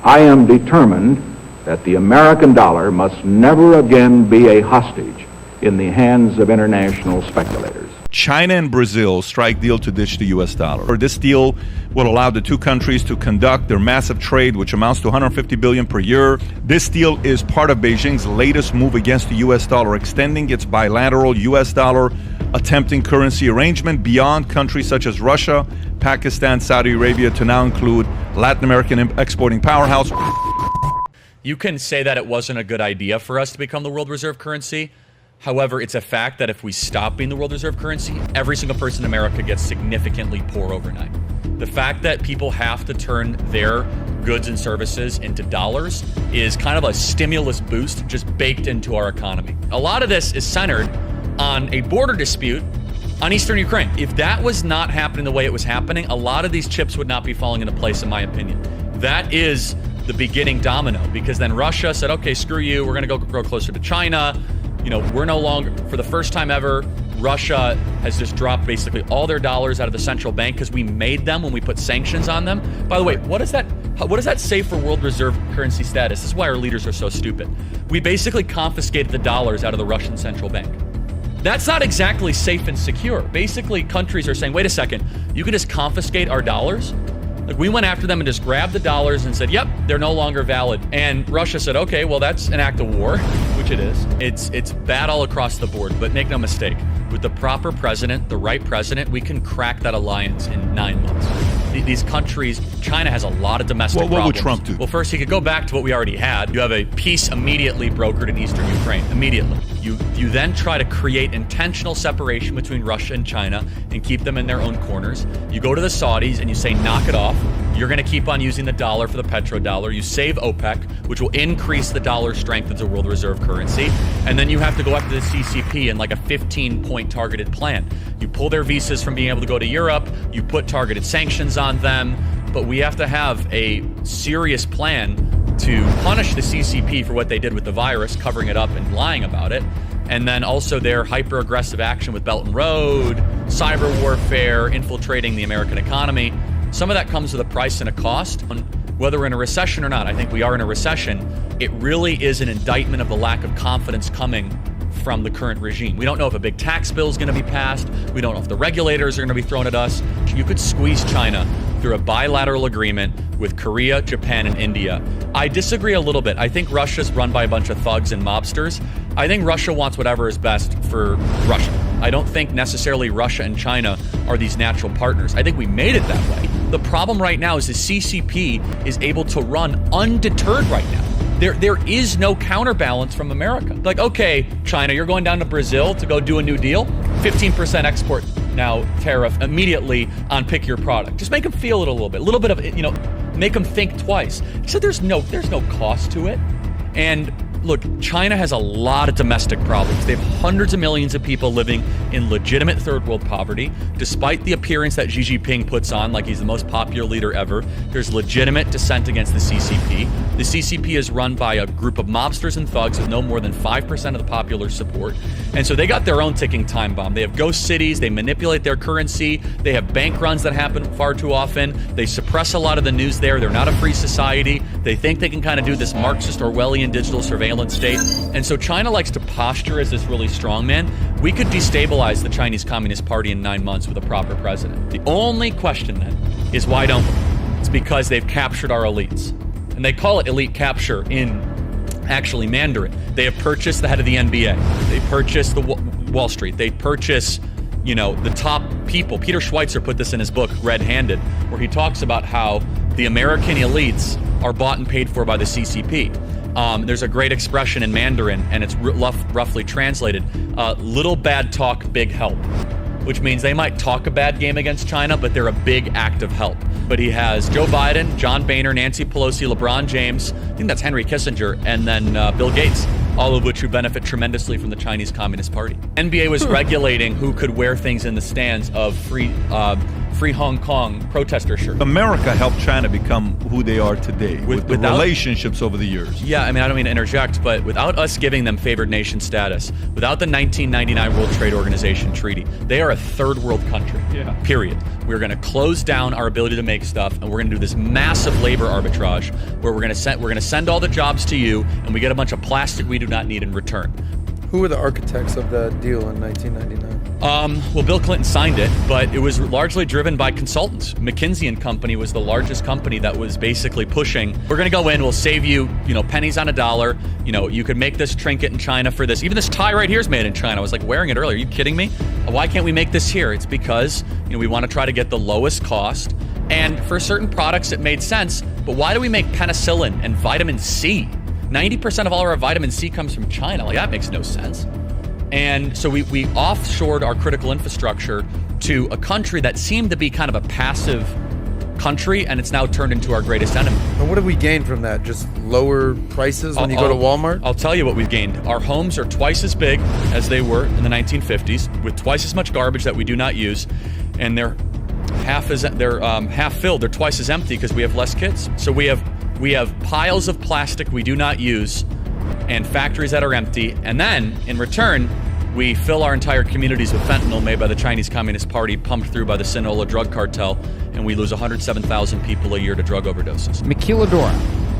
I am determined that the American dollar must never again be a hostage in the hands of international speculators. China and Brazil strike deal to ditch the U.S. dollar. This deal will allow the two countries to conduct their massive trade, which amounts to $150 billion per year. This deal is part of Beijing's latest move against the U.S. dollar, extending its bilateral U.S. dollar attempting currency arrangement beyond countries such as Russia, Pakistan, Saudi Arabia, to now include Latin American exporting powerhouse. You can say that it wasn't a good idea for us to become the world reserve currency. However, it's a fact that if we stop being the world reserve currency, every single person in America gets significantly poor overnight. The fact that people have to turn their goods and services into dollars is kind of a stimulus boost just baked into our economy. A lot of this is centered on a border dispute on eastern Ukraine. If that was not happening the way it was happening, a lot of these chips would not be falling into place, in my opinion. That is the beginning domino, because then Russia said, okay, screw you, we're going to grow closer to China. You know, we're no longer, for the first time ever, Russia has just dropped basically all their dollars out of the central bank because we made them when we put sanctions on them. By the way, what does that say for world reserve currency status? This is why our leaders are so stupid. We basically confiscated the dollars out of the Russian central bank. That's not exactly safe and secure. Basically, countries are saying, wait a second, you can just confiscate our dollars? Like, we went after them and just grabbed the dollars and said, yep, they're no longer valid. And Russia said, okay, well, that's an act of war, which it is. It's bad all across the board, but make no mistake, with the proper president, the right president, we can crack that alliance in 9 months. These countries, China has a lot of domestic problems. What would Trump do? Well, first, he could go back to what we already had. You have a peace immediately brokered in eastern Ukraine. Immediately. You then try to create intentional separation between Russia and China and keep them in their own corners. You go to the Saudis and you say, knock it off. You're going to keep on using the dollar for the petrodollar. You save OPEC, which will increase the dollar strength as a world reserve currency. And then you have to go after the CCP in like a 15-point targeted plan. You pull their visas from being able to go to Europe. You put targeted sanctions on them. But we have to have a serious plan to punish the CCP for what they did with the virus, covering it up and lying about it. And then also their hyper-aggressive action with Belt and Road, cyber warfare, infiltrating the American economy. Some of that comes with a price and a cost. Whether we're in a recession or not, I think we are in a recession. It really is an indictment of the lack of confidence coming from the current regime. We don't know if a big tax bill is going to be passed. We don't know if the regulators are going to be thrown at us. You could squeeze China through a bilateral agreement with Korea, Japan, and India. I disagree a little bit. I think Russia's run by a bunch of thugs and mobsters. I think Russia wants whatever is best for Russia. I don't think necessarily Russia and China are these natural partners. I think we made it that way. The problem right now is the CCP is able to run undeterred right now. There is no counterbalance from America. Like, okay, China, you're going down to Brazil to go do a new deal. 15% export now tariff immediately on pick your product. Just make them feel it a little bit of, make them think twice. He said there's no cost to it. And look, China has a lot of domestic problems. They have hundreds of millions of people living in legitimate third world poverty. Despite the appearance that Xi Jinping puts on like he's the most popular leader ever, there's legitimate dissent against the CCP. The CCP is run by a group of mobsters and thugs with no more than 5% of the popular support. And so they got their own ticking time bomb. They have ghost cities. They manipulate their currency. They have bank runs that happen far too often. They suppress a lot of the news there. They're not a free society. They think they can kind of do this Marxist Orwellian digital surveillance state. And so China likes to posture as this really strong man. We could destabilize the Chinese Communist Party in 9 months with a proper president. The only question then is why don't we? It's because they've captured our elites. And they call it elite capture in actually Mandarin. They have purchased the head of the NBA. They purchased the Wall Street. They purchase, the top people. Peter Schweitzer put this in his book, Red Handed, where he talks about how the American elites are bought and paid for by the CCP. There's a great expression in Mandarin, and it's roughly translated, little bad talk, big help, which means they might talk a bad game against China, but they're a big act of help. But he has Joe Biden, John Boehner, Nancy Pelosi, LeBron James, I think that's Henry Kissinger, and then Bill Gates, all of which who benefit tremendously from the Chinese Communist Party. NBA was regulating who could wear things in the stands of free Free Hong Kong protester shirt. America helped China become who they are today with the relationships over the years. Yeah, I mean, I don't mean to interject, but without us giving them favored nation status, without the 1999 World Trade Organization treaty, they are a third world country. Yeah. Period. We're going to close down our ability to make stuff, and we're going to do this massive labor arbitrage where we're going to send all the jobs to you, and we get a bunch of plastic we do not need in return. Who were the architects of that deal in 1999? Well, Bill Clinton signed it, but it was largely driven by consultants. McKinsey & Company was the largest company that was basically pushing, we're going to go in, we'll save you, pennies on a dollar. You could make this trinket in China for this. Even this tie right here is made in China. I was like wearing it earlier. Are you kidding me? Why can't we make this here? It's because, we want to try to get the lowest cost. And for certain products, it made sense. But why do we make penicillin and vitamin C? 90% of all our vitamin C comes from China. Like, that makes no sense. And so we offshored our critical infrastructure to a country that seemed to be kind of a passive country, and it's now turned into our greatest enemy. And what have we gained from that? Just lower prices when you go to Walmart? I'll tell you what we've gained. Our homes are twice as big as they were in the 1950s, with twice as much garbage that we do not use, and they're half filled. They're twice as empty because we have less kids. So we have piles of plastic we do not use and factories that are empty. And then, in return, we fill our entire communities with fentanyl made by the Chinese Communist Party, pumped through by the Sinaloa drug cartel, and we lose 107,000 people a year to drug overdoses. Maquiladora.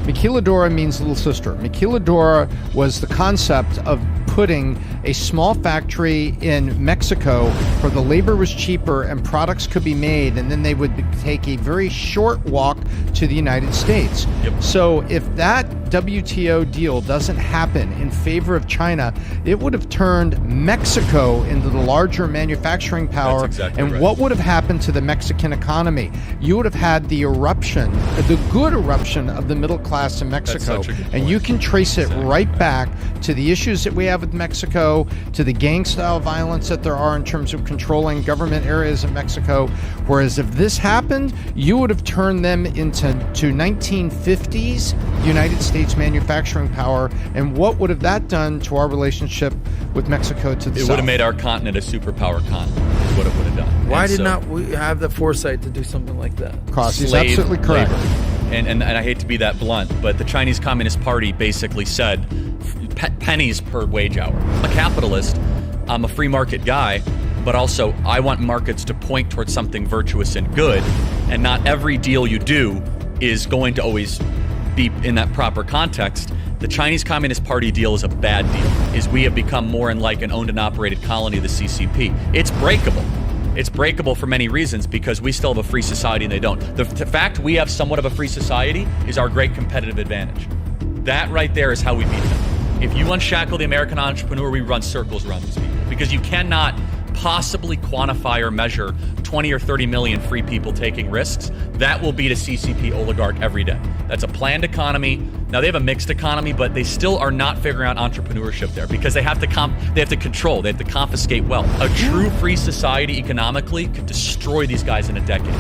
Maquiladora means little sister. Maquiladora was the concept of putting a small factory in Mexico where the labor was cheaper and products could be made, and then they would take a very short walk to the United States. Yep. So if that WTO deal doesn't happen in favor of China, it would have turned Mexico into the larger manufacturing power. That's exactly and right. what would have happened to the Mexican economy? You would have had the eruption, the good eruption of the middle class in Mexico. That's such a good and point. you can trace it Exactly. right back to the issues that we have with Mexico, to the gang-style violence that there are in terms of controlling government areas of Mexico. Whereas if this happened, you would have turned them into 1950s United States manufacturing power. And what would have that done to our relationship with Mexico to the It south? would have made our continent a superpower continent, is what it would have done. Why And did so- not we have the foresight to do something like that? Cross, he's slave absolutely correct. labor. And I hate to be that blunt, but the Chinese Communist Party basically said pennies per wage hour. I'm a capitalist, I'm a free market guy, but also I want markets to point towards something virtuous and good, and not every deal you do is going to always be in that proper context. The Chinese Communist Party deal is a bad deal, is we have become more in like an owned and operated colony of the CCP. It's breakable. It's breakable for many reasons because we still have a free society and they don't. The fact we have somewhat of a free society is our great competitive advantage. That right there is how we beat them. If you unshackle the American entrepreneur, we run circles around these people because you cannot possibly quantify or measure 20 or 30 million free people taking risks. That will beat a CCP oligarch every day. That's a planned economy. Now they have a mixed economy, but they still are not figuring out entrepreneurship there because they have to control, they have to confiscate wealth. A true free society economically could destroy these guys in a decade.